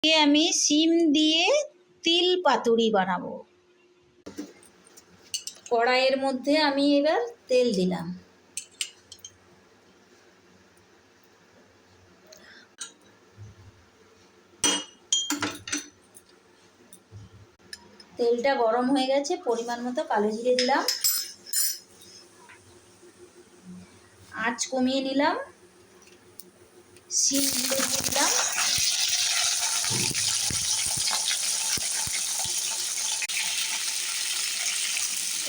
আমি শিম দিয়ে তিল পাতুরি বানাবো। কড়াইয়ের মধ্যে আমি এবার তেল দিলাম। তেলটা গরম হয়ে গেছে, পরিমাণ মতো কালো জিরে দিলাম, আঁচ কমিয়ে নিলাম, শিমগুলো দিয়ে দিলাম,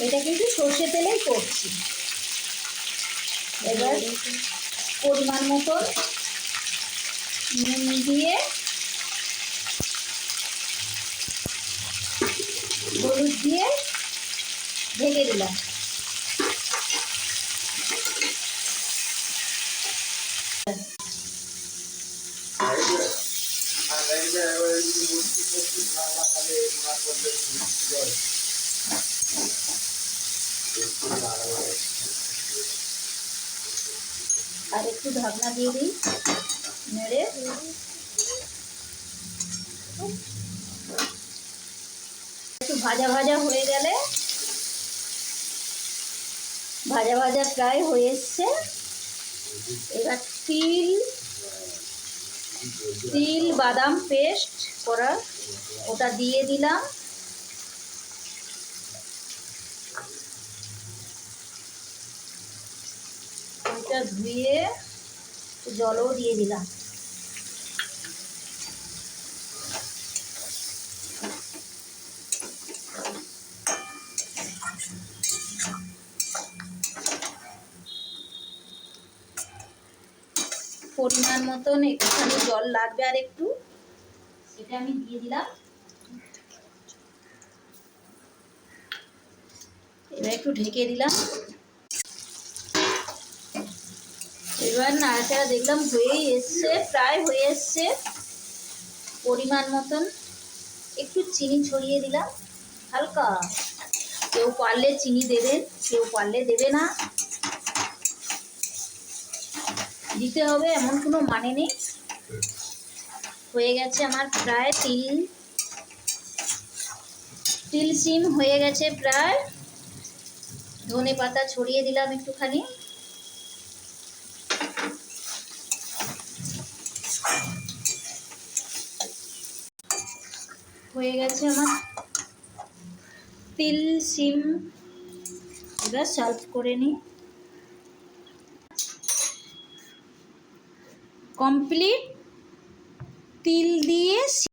এটা কিন্তু সর্ষে তেলেই করছি। এবার পরিমাণ মতো নুন দিয়ে হলুদ দিয়ে ঢেকে দিলাম। আর একটু ঢাকনা দিয়ে দিই, নেড়ে একটু ভাজা ভাজা হয়ে গেলে, ভাজা ভাজা প্রায় হয়ে এসছে, এবার তিল বাদাম পেস্ট করা ওটা দিয়ে দিলাম। ওইটা ধুয়ে জলও দিয়ে দিলাম। পরিমাণ মতন একটুখানি জল লাগবে, আর একটু, সেটা আমি দিয়ে দিলাম। এবার একটু ঢেকে দিলাম। এবার নাড়াচাড়া দেখলাম হয়েই এসছে, প্রায় হয়ে এসছে। পরিমাণ মতন একটু চিনি ছড়িয়ে দিলাম হালকা। কেউ পারলে চিনি দেবেন, কেউ পারলে দেবে না, দিতে হবে এমন কোনো মানে নেই। হয়ে গেছে আমার প্রায় তিল শিম হয়ে গেছে প্রায়। ধনে পাতা ছড়িয়ে দিলাম একটুখানি। হয়ে গেছে আমার তিল শিম। এবার সার্ভ করে নিই। কমপ্লিট তিল দিয়ে